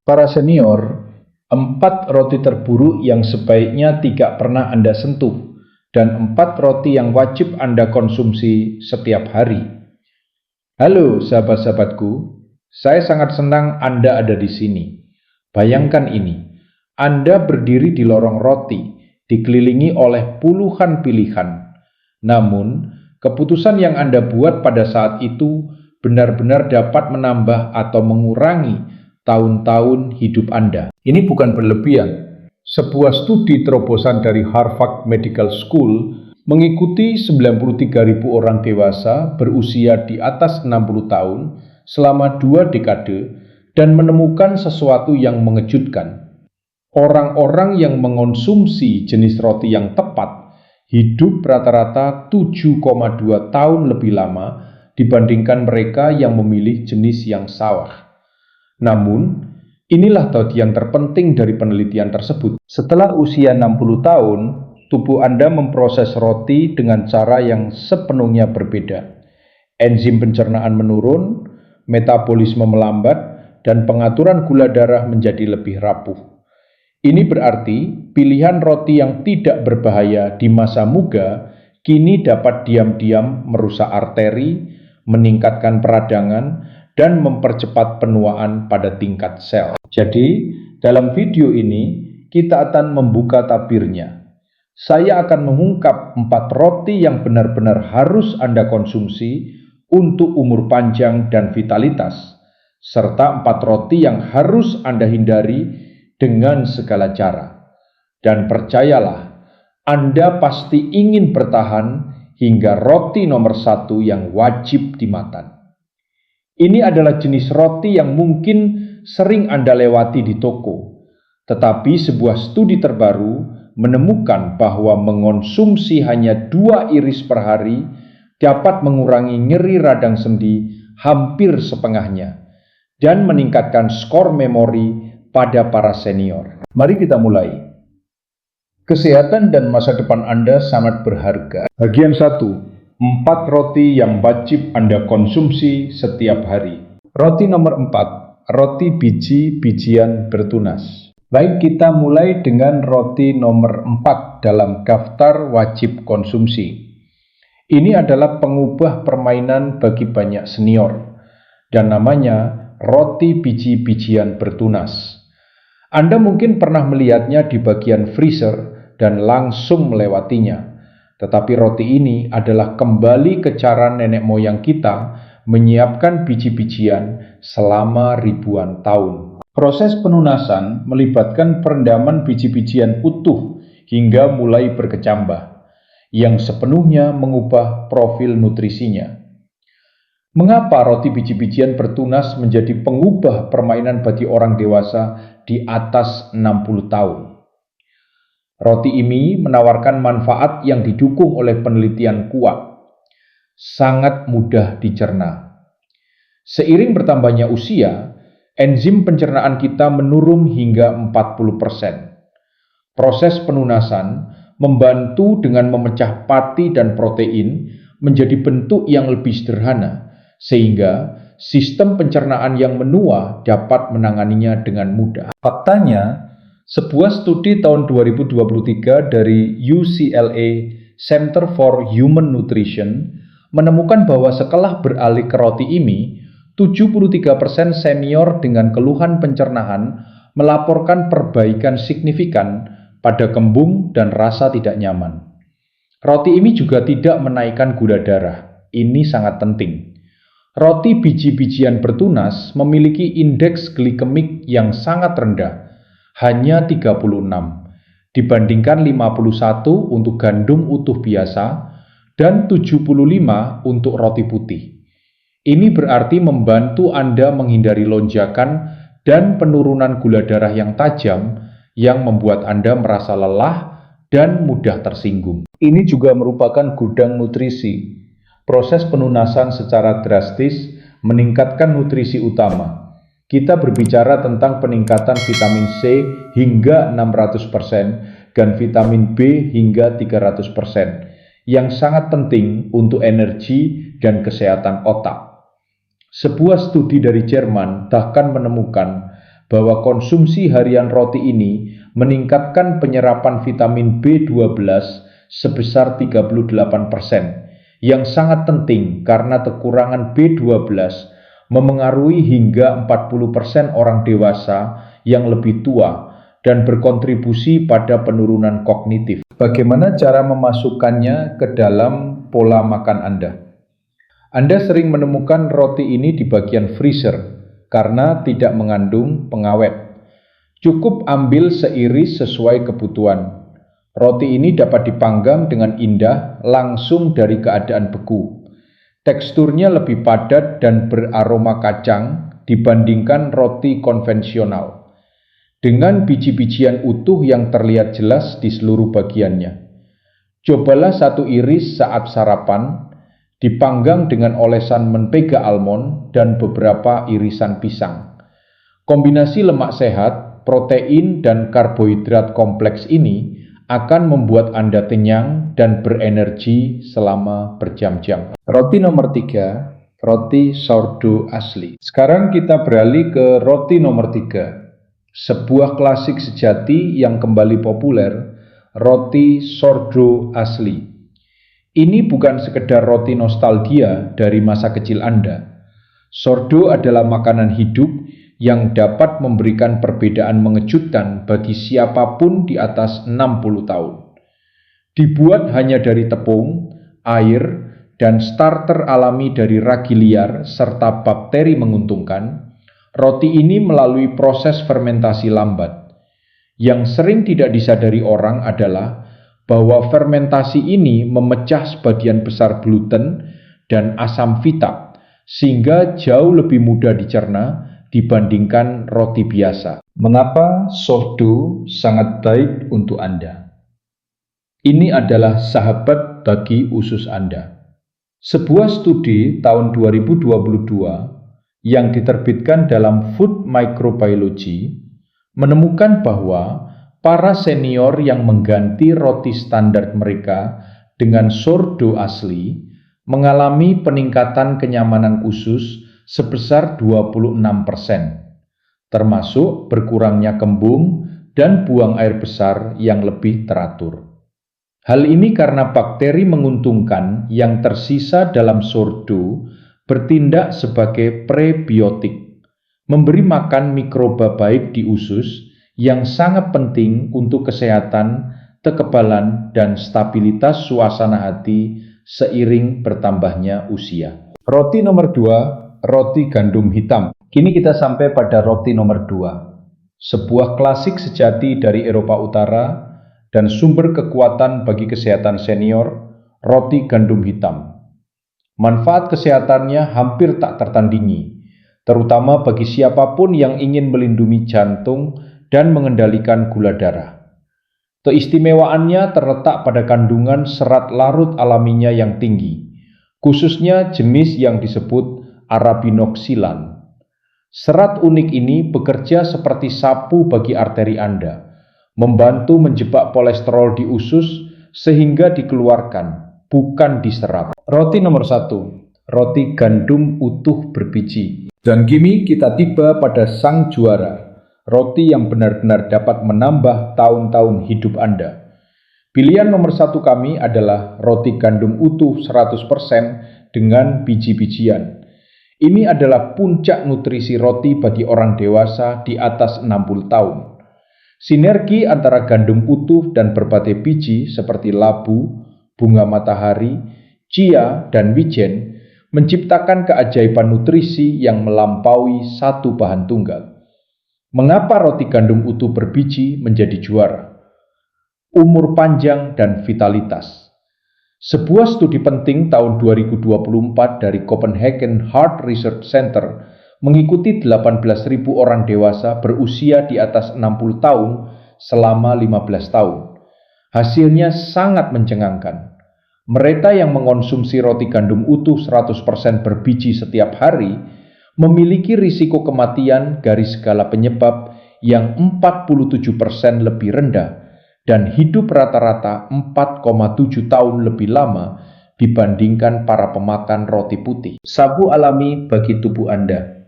Para senior, 4 roti terburuk yang sebaiknya tidak pernah Anda sentuh, dan 4 roti yang wajib Anda konsumsi setiap hari. Halo sahabat-sahabatku, saya sangat senang Anda ada di sini. Bayangkan ini, Anda berdiri di lorong roti, dikelilingi oleh puluhan pilihan. Namun, keputusan yang Anda buat pada saat itu benar-benar dapat menambah atau mengurangi tahun-tahun hidup Anda. Ini bukan berlebihan. Sebuah studi terobosan dari Harvard Medical School mengikuti 93.000 orang dewasa berusia di atas 60 tahun selama 2 dekade dan menemukan sesuatu yang mengejutkan. Orang-orang yang mengonsumsi jenis roti yang tepat hidup rata-rata 7,2 tahun lebih lama dibandingkan mereka yang memilih jenis yang salah. Namun, inilah bagian terpenting dari penelitian tersebut. Setelah usia 60 tahun, tubuh Anda memproses roti dengan cara yang sepenuhnya berbeda. Enzim pencernaan menurun, metabolisme melambat, dan pengaturan gula darah menjadi lebih rapuh. Ini berarti pilihan roti yang tidak berbahaya di masa muda kini dapat diam-diam merusak arteri, meningkatkan peradangan, dan mempercepat penuaan pada tingkat sel. Jadi, dalam video ini kita akan membuka tabirnya. Saya akan mengungkap 4 roti yang benar-benar harus Anda konsumsi untuk umur panjang dan vitalitas, serta 4 roti yang harus Anda hindari dengan segala cara. Dan percayalah, Anda pasti ingin bertahan hingga roti nomor 1 yang wajib dimakan. Ini adalah jenis roti yang mungkin sering Anda lewati di toko, tetapi sebuah studi terbaru menemukan bahwa mengonsumsi hanya 2 iris per hari dapat mengurangi nyeri radang sendi hampir setengahnya dan meningkatkan skor memori pada para senior. Mari kita mulai. Kesehatan dan masa depan Anda sangat berharga. Bagian 1. 4 roti yang wajib Anda konsumsi setiap hari. Roti nomor 4, roti biji-bijian bertunas. Baik, kita mulai dengan roti nomor 4 dalam daftar wajib konsumsi. Ini adalah pengubah permainan bagi banyak senior, dan namanya roti biji-bijian bertunas. Anda mungkin pernah melihatnya di bagian freezer dan langsung melewatinya. Tetapi roti ini adalah kembali ke cara nenek moyang kita menyiapkan biji-bijian selama ribuan tahun. Proses penunasan melibatkan perendaman biji-bijian utuh hingga mulai berkecambah, yang sepenuhnya mengubah profil nutrisinya. Mengapa roti biji-bijian bertunas menjadi pengubah permainan bagi orang dewasa di atas 60 tahun? Roti ini menawarkan manfaat yang didukung oleh penelitian kuat. Sangat mudah dicerna. Seiring bertambahnya usia, enzim pencernaan kita menurun hingga 40%. Proses penunasan membantu dengan memecah pati dan protein menjadi bentuk yang lebih sederhana, sehingga sistem pencernaan yang menua dapat menanganinya dengan mudah. Faktanya, sebuah studi tahun 2023 dari UCLA Center for Human Nutrition menemukan bahwa setelah beralih ke roti ini, 73% senior dengan keluhan pencernaan melaporkan perbaikan signifikan pada kembung dan rasa tidak nyaman. Roti ini juga tidak menaikkan gula darah. Ini sangat penting. Roti biji-bijian bertunas memiliki indeks glikemik yang sangat rendah, hanya 36, dibandingkan 51 untuk gandum utuh biasa dan 75 untuk roti putih. Ini berarti membantu Anda menghindari lonjakan dan penurunan gula darah yang tajam yang membuat Anda merasa lelah dan mudah tersinggung. Ini juga merupakan gudang nutrisi. Proses penunasan secara drastis meningkatkan nutrisi utama. Kita berbicara tentang peningkatan vitamin C hingga 600% dan vitamin B hingga 300%, yang sangat penting untuk energi dan kesehatan otak. Sebuah studi dari Jerman bahkan menemukan bahwa konsumsi harian roti ini meningkatkan penyerapan vitamin B12 sebesar 38%, yang sangat penting karena kekurangan B12 memengaruhi hingga 40% orang dewasa yang lebih tua dan berkontribusi pada penurunan kognitif. Bagaimana cara memasukkannya ke dalam pola makan Anda? Anda sering menemukan roti ini di bagian freezer karena tidak mengandung pengawet. Cukup ambil seiris sesuai kebutuhan. Roti ini dapat dipanggang dengan indah langsung dari keadaan beku. Teksturnya lebih padat dan beraroma kacang dibandingkan roti konvensional, dengan biji-bijian utuh yang terlihat jelas di seluruh bagiannya. Cobalah satu iris saat sarapan, dipanggang dengan olesan mentega almond dan beberapa irisan pisang. Kombinasi lemak sehat, protein, dan karbohidrat kompleks ini akan membuat Anda kenyang dan berenergi selama berjam-jam. Roti nomor 3, roti sourdough asli. Sekarang kita beralih ke roti nomor 3, sebuah klasik sejati yang kembali populer, roti sourdough asli. Ini bukan sekedar roti nostalgia dari masa kecil Anda. Sourdough adalah makanan hidup yang dapat memberikan perbedaan mengejutkan bagi siapapun di atas 60 tahun. Dibuat hanya dari tepung, air, dan starter alami dari ragi liar serta bakteri menguntungkan, roti ini melalui proses fermentasi lambat. Yang sering tidak disadari orang adalah bahwa fermentasi ini memecah sebagian besar gluten dan asam fita, sehingga jauh lebih mudah dicerna dibandingkan roti biasa. Mengapa sourdough sangat baik untuk Anda? Ini adalah sahabat bagi usus Anda. Sebuah studi tahun 2022 yang diterbitkan dalam Food Microbiology menemukan bahwa para senior yang mengganti roti standar mereka dengan sourdough asli mengalami peningkatan kenyamanan usus sebesar 26%, termasuk berkurangnya kembung dan buang air besar yang lebih teratur. Hal ini karena bakteri menguntungkan yang tersisa dalam sourdough bertindak sebagai prebiotik, memberi makan mikroba baik di usus yang sangat penting untuk kesehatan, kekebalan, dan stabilitas suasana hati seiring bertambahnya usia. Roti nomor 2, roti gandum hitam. Kini kita sampai pada roti nomor 2, sebuah klasik sejati dari Eropa Utara dan sumber kekuatan bagi kesehatan senior, roti gandum hitam. Manfaat kesehatannya hampir tak tertandingi, terutama bagi siapapun yang ingin melindungi jantung dan mengendalikan gula darah. Keistimewaannya terletak pada kandungan serat larut alaminya yang tinggi, khususnya jenis yang disebut arabinoxilan. Serat unik ini bekerja seperti sapu bagi arteri Anda, membantu menjebak kolesterol di usus sehingga dikeluarkan, bukan diserap. Roti nomor 1, roti gandum utuh berbiji. Dan kini kita tiba pada sang juara, roti yang benar-benar dapat menambah tahun-tahun hidup Anda. Pilihan nomor 1 kami adalah roti gandum utuh 100% dengan biji-bijian. Ini adalah puncak nutrisi roti bagi orang dewasa di atas 60 tahun. Sinergi antara gandum utuh dan berbagai biji seperti labu, bunga matahari, chia, dan wijen menciptakan keajaiban nutrisi yang melampaui satu bahan tunggal. Mengapa roti gandum utuh berbiji menjadi juara? Umur panjang dan vitalitas. Sebuah studi penting tahun 2024 dari Copenhagen Heart Research Center mengikuti 18.000 orang dewasa berusia di atas 60 tahun selama 15 tahun. Hasilnya sangat mencengangkan. Mereka yang mengonsumsi roti gandum utuh 100% berbiji setiap hari memiliki risiko kematian dari segala penyebab yang 47% lebih rendah dan hidup rata-rata 4,7 tahun lebih lama dibandingkan para pemakan roti putih. Sabu alami bagi tubuh Anda.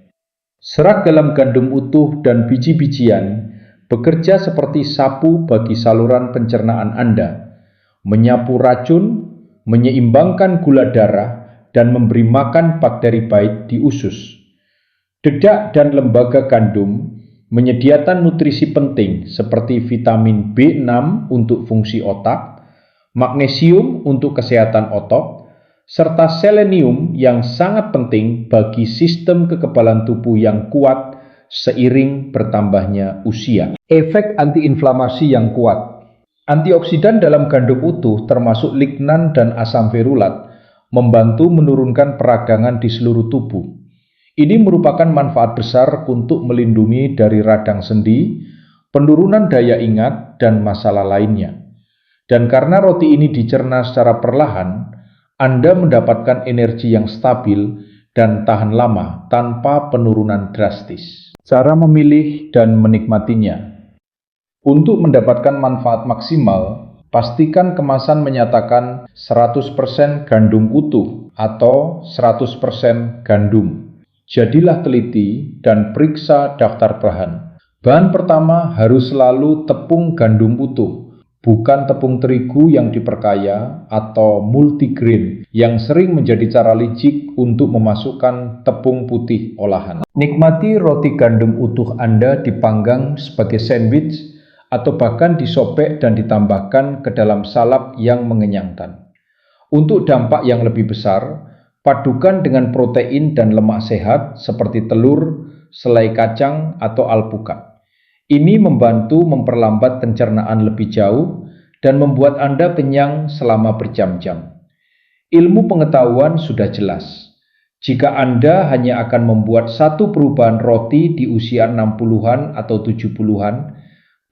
Serat dalam gandum utuh dan biji-bijian bekerja seperti sapu bagi saluran pencernaan Anda, menyapu racun, menyeimbangkan gula darah, dan memberi makan bakteri baik di usus. Dedak dan lembaga gandum menyediakan nutrisi penting seperti vitamin B6 untuk fungsi otak, magnesium untuk kesehatan otot, serta selenium yang sangat penting bagi sistem kekebalan tubuh yang kuat seiring bertambahnya usia. Efek antiinflamasi yang kuat. Antioksidan dalam gandum utuh termasuk lignan dan asam ferulat membantu menurunkan peradangan di seluruh tubuh. Ini merupakan manfaat besar untuk melindungi dari radang sendi, penurunan daya ingat, dan masalah lainnya. Dan karena roti ini dicerna secara perlahan, Anda mendapatkan energi yang stabil dan tahan lama tanpa penurunan drastis. Cara memilih dan menikmatinya. Untuk mendapatkan manfaat maksimal, pastikan kemasan menyatakan 100% gandum utuh atau 100% gandum. Jadilah teliti dan periksa daftar bahan. Bahan pertama harus selalu tepung gandum utuh, bukan tepung terigu yang diperkaya atau multigrain yang sering menjadi cara licik untuk memasukkan tepung putih olahan. Nikmati roti gandum utuh Anda dipanggang sebagai sandwich atau bahkan disobek dan ditambahkan ke dalam salad yang mengenyangkan. Untuk dampak yang lebih besar, padukan dengan protein dan lemak sehat seperti telur, selai kacang, atau alpukat. Ini membantu memperlambat pencernaan lebih jauh dan membuat Anda kenyang selama berjam-jam. Ilmu pengetahuan sudah jelas. Jika Anda hanya akan membuat satu perubahan roti di usia 60-an atau 70-an,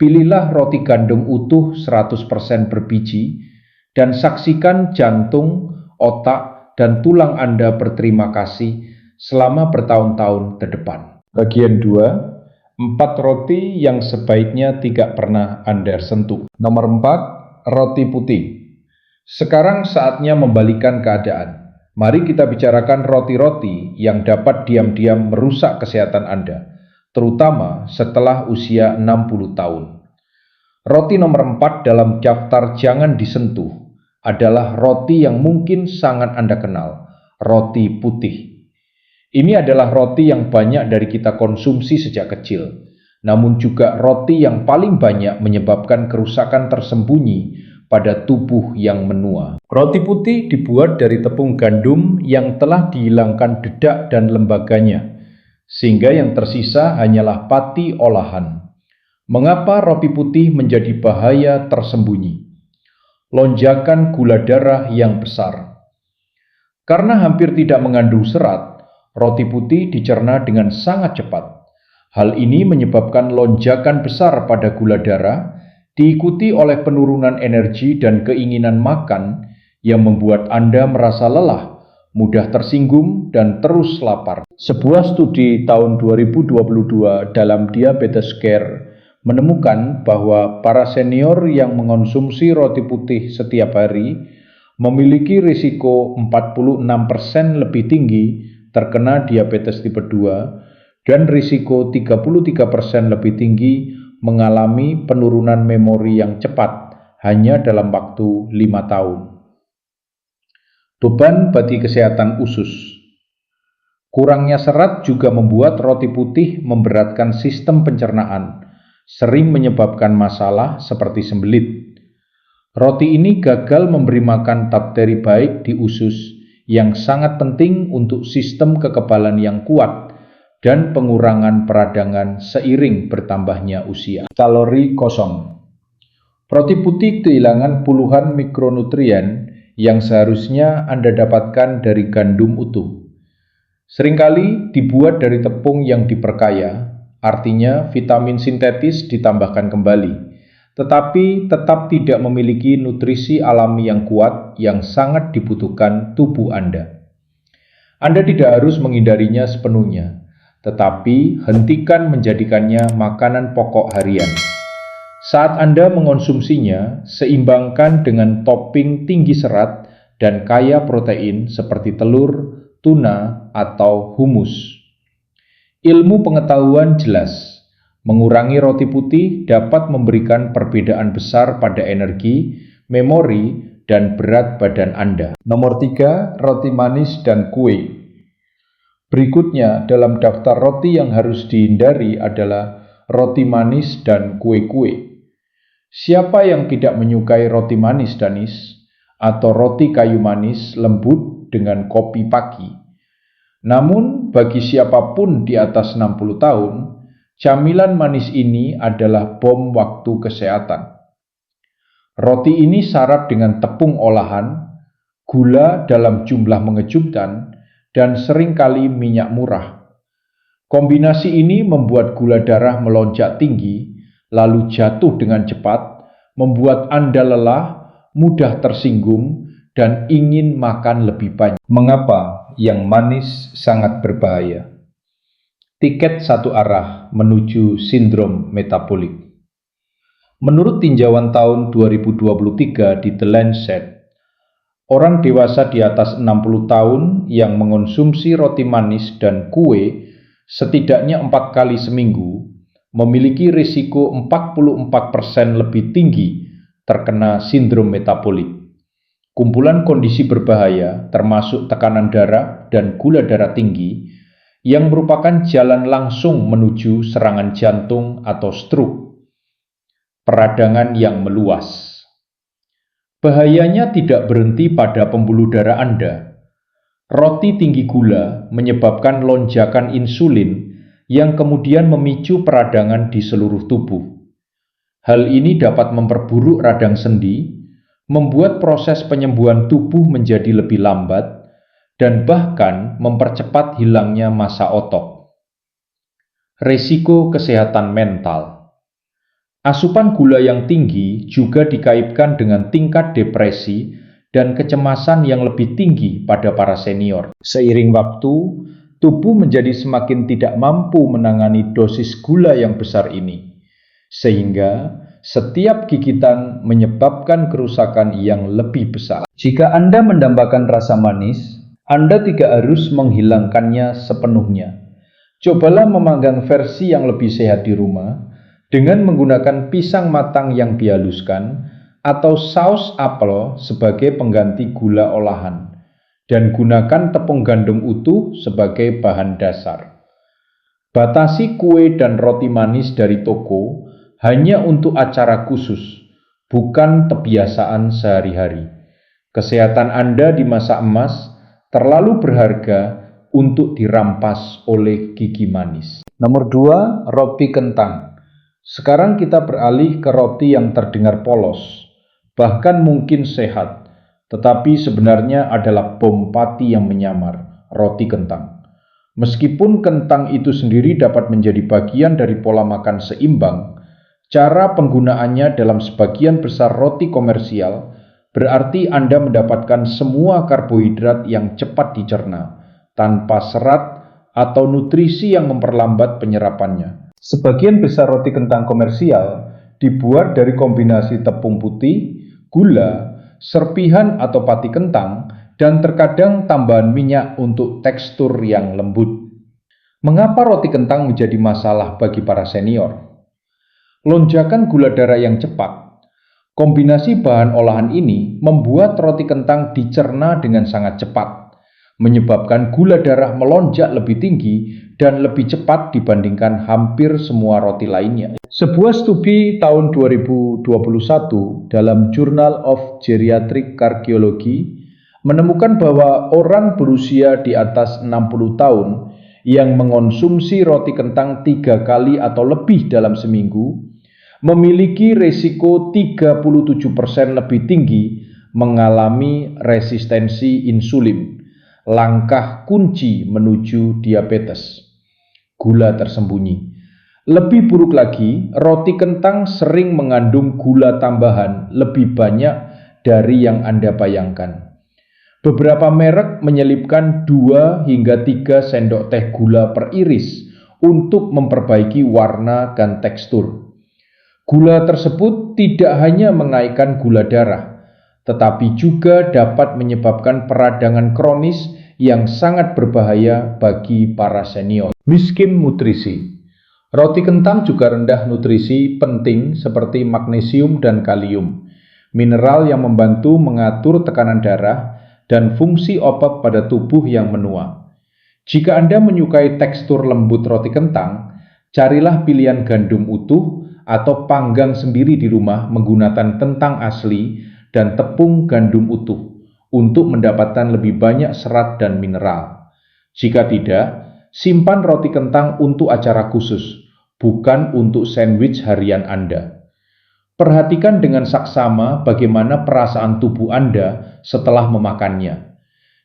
pilihlah roti gandum utuh 100% berbiji dan saksikan jantung, otak, dan tulang Anda berterima kasih selama bertahun-tahun ke depan. Bagian 2. 4 roti yang sebaiknya tidak pernah Anda sentuh. Nomor 4, roti putih. Sekarang saatnya membalikan keadaan. Mari kita bicarakan roti-roti yang dapat diam-diam merusak kesehatan Anda, terutama setelah usia 60 tahun. Roti nomor 4 dalam daftar jangan disentuh adalah roti yang mungkin sangat Anda kenal, roti putih. Ini adalah roti yang banyak dari kita konsumsi sejak kecil, namun juga roti yang paling banyak menyebabkan kerusakan tersembunyi pada tubuh yang menua. Roti putih dibuat dari tepung gandum yang telah dihilangkan dedak dan lembaganya, sehingga yang tersisa hanyalah pati olahan. Mengapa roti putih menjadi bahaya tersembunyi? Lonjakan gula darah yang besar. Karena hampir tidak mengandung serat, roti putih dicerna dengan sangat cepat. Hal ini menyebabkan lonjakan besar pada gula darah, diikuti oleh penurunan energi dan keinginan makan yang membuat Anda merasa lelah, mudah tersinggung, dan terus lapar. Sebuah studi tahun 2022 dalam Diabetes Care menemukan bahwa para senior yang mengonsumsi roti putih setiap hari memiliki risiko 46% lebih tinggi terkena diabetes tipe 2 dan risiko 33% lebih tinggi mengalami penurunan memori yang cepat hanya dalam waktu 5 tahun. Beban bagi kesehatan usus. Kurangnya serat juga membuat roti putih memberatkan sistem pencernaan, sering menyebabkan masalah seperti sembelit. Roti ini gagal memberi makan bakteri baik di usus yang sangat penting untuk sistem kekebalan yang kuat dan pengurangan peradangan seiring bertambahnya usia. Kalori kosong. Roti putih kehilangan puluhan mikronutrien yang seharusnya Anda dapatkan dari gandum utuh. Seringkali dibuat dari tepung yang diperkaya, artinya vitamin sintetis ditambahkan kembali, tetapi tetap tidak memiliki nutrisi alami yang kuat yang sangat dibutuhkan tubuh Anda. Anda tidak harus menghindarinya sepenuhnya, tetapi hentikan menjadikannya makanan pokok harian. Saat Anda mengonsumsinya, seimbangkan dengan topping tinggi serat dan kaya protein seperti telur, tuna, atau humus. Ilmu pengetahuan jelas, mengurangi roti putih dapat memberikan perbedaan besar pada energi, memori, dan berat badan Anda. Nomor 3, roti manis dan kue. Berikutnya dalam daftar roti yang harus dihindari adalah roti manis dan kue-kue. Siapa yang tidak menyukai roti manis danis atau roti kayu manis lembut dengan kopi pagi? Namun bagi siapapun di atas 60 tahun, camilan manis ini adalah bom waktu kesehatan. Roti ini syarat dengan tepung olahan, gula dalam jumlah mengejutkan, dan seringkali minyak murah. Kombinasi ini membuat gula darah melonjak tinggi, lalu jatuh dengan cepat, membuat Anda lelah, mudah tersinggung, dan ingin makan lebih banyak. Mengapa yang manis sangat berbahaya? Tiket satu arah menuju sindrom metabolik. Menurut tinjauan tahun 2023 di The Lancet, orang dewasa di atas 60 tahun yang mengonsumsi roti manis dan kue setidaknya 4 kali seminggu memiliki risiko 44% lebih tinggi terkena sindrom metabolik. Kumpulan kondisi berbahaya termasuk tekanan darah dan gula darah tinggi yang merupakan jalan langsung menuju serangan jantung atau stroke, peradangan yang meluas. Bahayanya tidak berhenti pada pembuluh darah Anda. Roti tinggi gula menyebabkan lonjakan insulin yang kemudian memicu peradangan di seluruh tubuh. Hal ini dapat memperburuk radang sendi, membuat proses penyembuhan tubuh menjadi lebih lambat, dan bahkan mempercepat hilangnya massa otot. Risiko kesehatan mental. Asupan gula yang tinggi juga dikaitkan dengan tingkat depresi dan kecemasan yang lebih tinggi pada para senior. Seiring waktu, tubuh menjadi semakin tidak mampu menangani dosis gula yang besar ini, sehingga setiap gigitan menyebabkan kerusakan yang lebih besar. Jika Anda mendambakan rasa manis, Anda tidak harus menghilangkannya sepenuhnya. Cobalah memanggang versi yang lebih sehat di rumah, dengan menggunakan pisang matang yang dihaluskan atau saus apel sebagai pengganti gula olahan, dan gunakan tepung gandum utuh sebagai bahan dasar. Batasi kue dan roti manis dari toko hanya untuk acara khusus, bukan kebiasaan sehari-hari. Kesehatan Anda di masa emas terlalu berharga untuk dirampas oleh gigi manis. Nomor 2, roti kentang. Sekarang kita beralih ke roti yang terdengar polos, bahkan mungkin sehat, tetapi sebenarnya adalah bom pati yang menyamar, roti kentang. Meskipun kentang itu sendiri dapat menjadi bagian dari pola makan seimbang, cara penggunaannya dalam sebagian besar roti komersial berarti Anda mendapatkan semua karbohidrat yang cepat dicerna, tanpa serat atau nutrisi yang memperlambat penyerapannya. Sebagian besar roti kentang komersial dibuat dari kombinasi tepung putih, gula, serpihan atau pati kentang, dan terkadang tambahan minyak untuk tekstur yang lembut. Mengapa roti kentang menjadi masalah bagi para senior? Lonjakan gula darah yang cepat. Kombinasi bahan olahan ini membuat roti kentang dicerna dengan sangat cepat, menyebabkan gula darah melonjak lebih tinggi dan lebih cepat dibandingkan hampir semua roti lainnya. Sebuah studi tahun 2021 dalam Journal of Geriatric Cardiology menemukan bahwa orang berusia di atas 60 tahun yang mengonsumsi roti kentang 3 kali atau lebih dalam seminggu memiliki risiko 37% lebih tinggi mengalami resistensi insulin, langkah kunci menuju diabetes. Gula tersembunyi. Lebih buruk lagi, roti kentang sering mengandung gula tambahan lebih banyak dari yang Anda bayangkan. Beberapa merek menyelipkan 2 hingga 3 sendok teh gula per iris untuk memperbaiki warna dan tekstur. Gula tersebut tidak hanya menaikkan gula darah, tetapi juga dapat menyebabkan peradangan kronis yang sangat berbahaya bagi para senior. Miskin nutrisi. Roti kentang juga rendah nutrisi penting seperti magnesium dan kalium, mineral yang membantu mengatur tekanan darah dan fungsi otot pada tubuh yang menua. Jika Anda menyukai tekstur lembut roti kentang, carilah pilihan gandum utuh atau panggang sendiri di rumah menggunakan kentang asli dan tepung gandum utuh untuk mendapatkan lebih banyak serat dan mineral. Jika tidak, simpan roti kentang untuk acara khusus, bukan untuk sandwich harian Anda. Perhatikan dengan saksama bagaimana perasaan tubuh Anda setelah memakannya.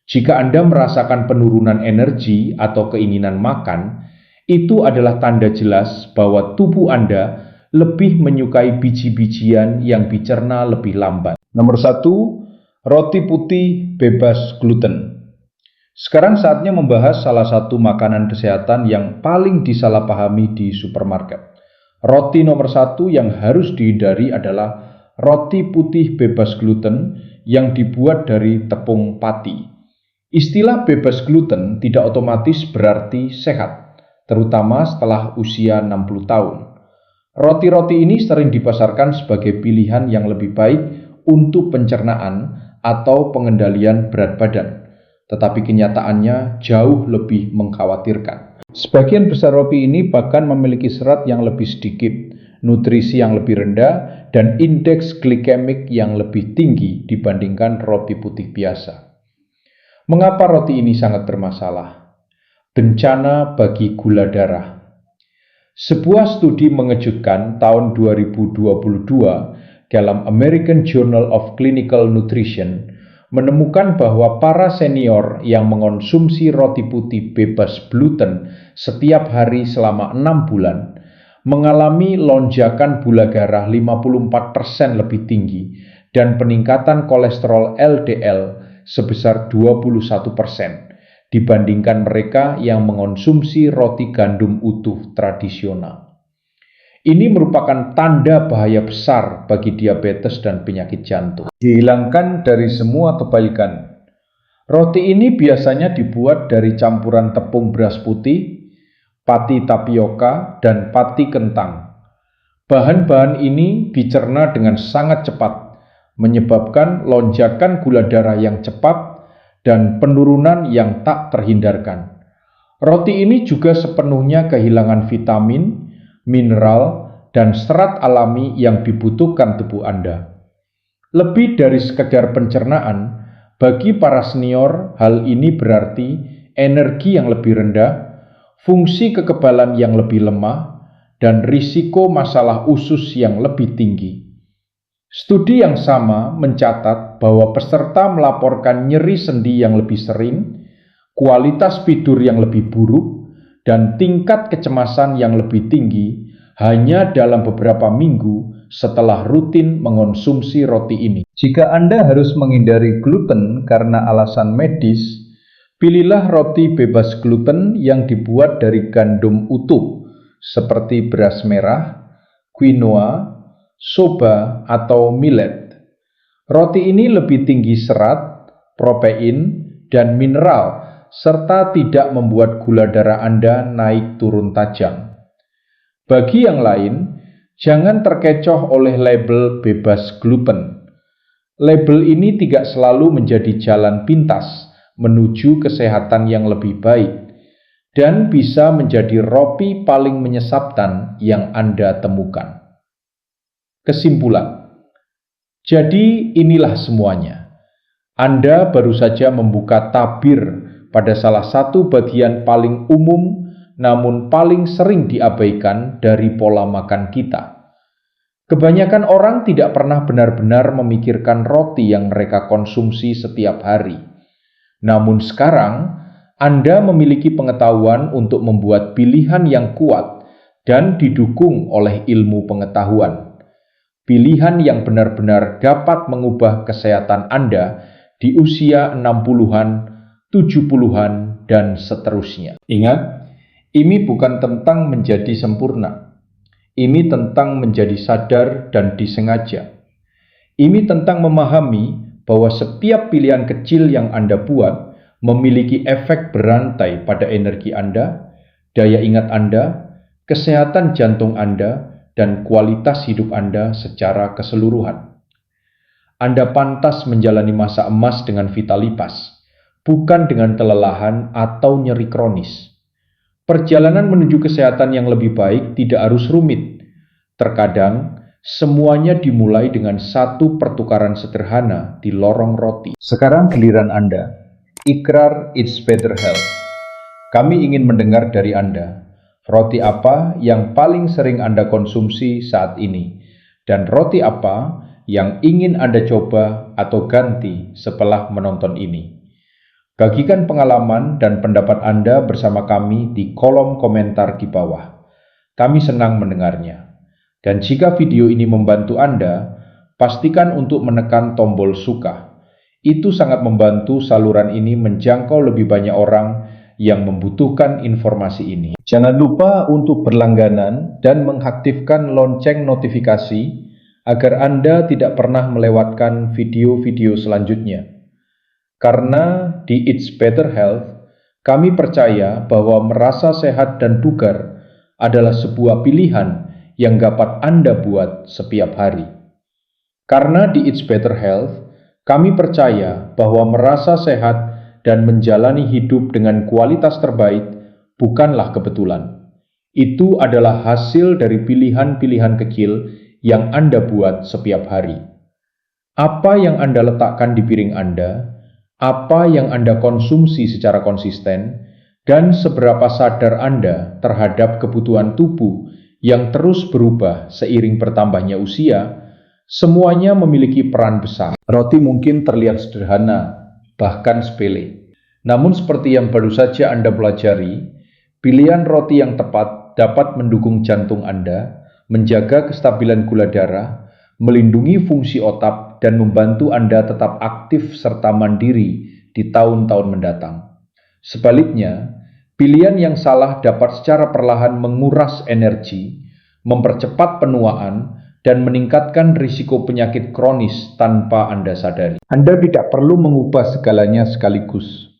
Jika Anda merasakan penurunan energi atau keinginan makan, itu adalah tanda jelas bahwa tubuh Anda lebih menyukai biji-bijian yang dicerna lebih lambat. Nomor 1, roti putih bebas gluten. Sekarang saatnya membahas salah satu makanan kesehatan yang paling disalahpahami di supermarket. Roti nomor 1 yang harus dihindari adalah roti putih bebas gluten yang dibuat dari tepung pati. Istilah bebas gluten tidak otomatis berarti sehat, terutama setelah usia 60 tahun. Roti-roti ini sering dipasarkan sebagai pilihan yang lebih baik untuk pencernaan atau pengendalian berat badan, tetapi kenyataannya jauh lebih mengkhawatirkan. Sebagian besar roti ini bahkan memiliki serat yang lebih sedikit, nutrisi yang lebih rendah, dan indeks glikemik yang lebih tinggi dibandingkan roti putih biasa. Mengapa roti ini sangat bermasalah? Bencana bagi gula darah. Sebuah studi mengejutkan tahun 2022 dalam American Journal of Clinical Nutrition menemukan bahwa para senior yang mengonsumsi roti putih bebas gluten setiap hari selama 6 bulan mengalami lonjakan gula darah 54% lebih tinggi dan peningkatan kolesterol LDL sebesar 21% dibandingkan mereka yang mengonsumsi roti gandum utuh tradisional. Ini merupakan tanda bahaya besar bagi diabetes dan penyakit jantung. Dihilangkan dari semua kebaikan. Roti ini biasanya dibuat dari campuran tepung beras putih, pati tapioka, dan pati kentang. Bahan-bahan ini dicerna dengan sangat cepat, menyebabkan lonjakan gula darah yang cepat dan penurunan yang tak terhindarkan. Roti ini juga sepenuhnya kehilangan vitamin, mineral, dan serat alami yang dibutuhkan tubuh Anda. Lebih dari sekedar pencernaan, bagi para senior hal ini berarti energi yang lebih rendah, fungsi kekebalan yang lebih lemah, dan risiko masalah usus yang lebih tinggi. Studi yang sama mencatat bahwa peserta melaporkan nyeri sendi yang lebih sering, kualitas tidur yang lebih buruk, dan tingkat kecemasan yang lebih tinggi hanya dalam beberapa minggu setelah rutin mengonsumsi roti ini. Jika Anda harus menghindari gluten karena alasan medis, pilihlah roti bebas gluten yang dibuat dari gandum utuh seperti beras merah, quinoa, soba, atau millet. Roti ini lebih tinggi serat, protein, dan mineral, serta tidak membuat gula darah Anda naik turun tajam. Bagi yang lain, jangan terkecoh oleh label bebas gluten. Label ini tidak selalu menjadi jalan pintas menuju kesehatan yang lebih baik, dan bisa menjadi roti paling menyesatkan yang Anda temukan. Kesimpulan, jadi inilah semuanya. Anda baru saja membuka tabir pada salah satu bagian paling umum namun paling sering diabaikan dari pola makan kita. Kebanyakan orang tidak pernah benar-benar memikirkan roti yang mereka konsumsi setiap hari. Namun sekarang, Anda memiliki pengetahuan untuk membuat pilihan yang kuat dan didukung oleh ilmu pengetahuan. Pilihan yang benar-benar dapat mengubah kesehatan Anda di usia 60-an, 70-an, dan seterusnya. Ingat, ini bukan tentang menjadi sempurna. Ini tentang menjadi sadar dan disengaja. Ini tentang memahami bahwa setiap pilihan kecil yang Anda buat memiliki efek berantai pada energi Anda daya ingat Anda, kesehatan jantung Anda, dan kualitas hidup Anda secara keseluruhan. Anda pantas menjalani masa emas dengan vitalitas, bukan dengan kelelahan atau nyeri kronis. Perjalanan menuju kesehatan yang lebih baik tidak harus rumit. Terkadang, semuanya dimulai dengan satu pertukaran sederhana di lorong roti. Sekarang giliran Anda. Ikrar It's Better Health. Kami ingin mendengar dari Anda. Roti apa yang paling sering Anda konsumsi saat ini? Dan roti apa yang ingin Anda coba atau ganti setelah menonton ini? Bagikan pengalaman dan pendapat Anda bersama kami di kolom komentar di bawah. Kami senang mendengarnya. Dan jika video ini membantu Anda, pastikan untuk menekan tombol suka. Itu sangat membantu saluran ini menjangkau lebih banyak orang yang membutuhkan informasi ini. Jangan lupa untuk berlangganan dan mengaktifkan lonceng notifikasi agar Anda tidak pernah melewatkan video-video selanjutnya. Karena di It's Better Health, kami percaya bahwa merasa sehat dan bugar adalah sebuah pilihan yang dapat Anda buat setiap hari. Karena di It's Better Health, kami percaya bahwa merasa sehat dan menjalani hidup dengan kualitas terbaik bukanlah kebetulan. Itu adalah hasil dari pilihan-pilihan kecil yang Anda buat setiap hari. Apa yang Anda letakkan di piring Anda, apa yang Anda konsumsi secara konsisten, dan seberapa sadar Anda terhadap kebutuhan tubuh yang terus berubah seiring bertambahnya usia, semuanya memiliki peran besar. Roti mungkin terlihat sederhana, bahkan sepele. Namun seperti yang baru saja Anda pelajari, pilihan roti yang tepat dapat mendukung jantung Anda, menjaga kestabilan gula darah, melindungi fungsi otak, dan membantu Anda tetap aktif serta mandiri di tahun-tahun mendatang. Sebaliknya, pilihan yang salah dapat secara perlahan menguras energi, mempercepat penuaan, dan meningkatkan risiko penyakit kronis tanpa Anda sadari. Anda tidak perlu mengubah segalanya sekaligus.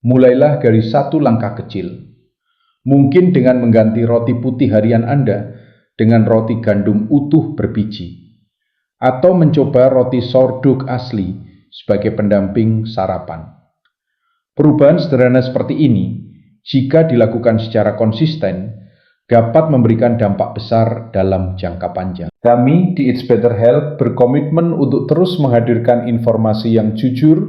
Mulailah dari satu langkah kecil. Mungkin dengan mengganti roti putih harian Anda dengan roti gandum utuh berbiji, atau mencoba roti sourdough asli sebagai pendamping sarapan. Perubahan sederhana seperti ini, jika dilakukan secara konsisten, dapat memberikan dampak besar dalam jangka panjang. Kami di It's Better Health berkomitmen untuk terus menghadirkan informasi yang jujur,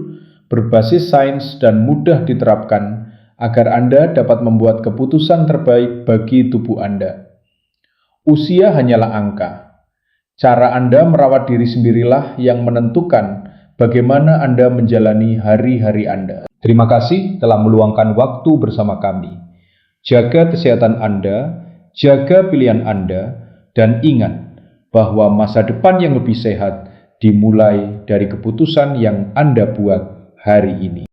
berbasis sains, dan mudah diterapkan agar Anda dapat membuat keputusan terbaik bagi tubuh Anda. Usia hanyalah angka. Cara Anda merawat diri sendirilah yang menentukan bagaimana Anda menjalani hari-hari Anda. Terima kasih telah meluangkan waktu bersama kami. Jaga kesehatan Anda, jaga pilihan Anda, dan ingat bahwa masa depan yang lebih sehat dimulai dari keputusan yang Anda buat hari ini.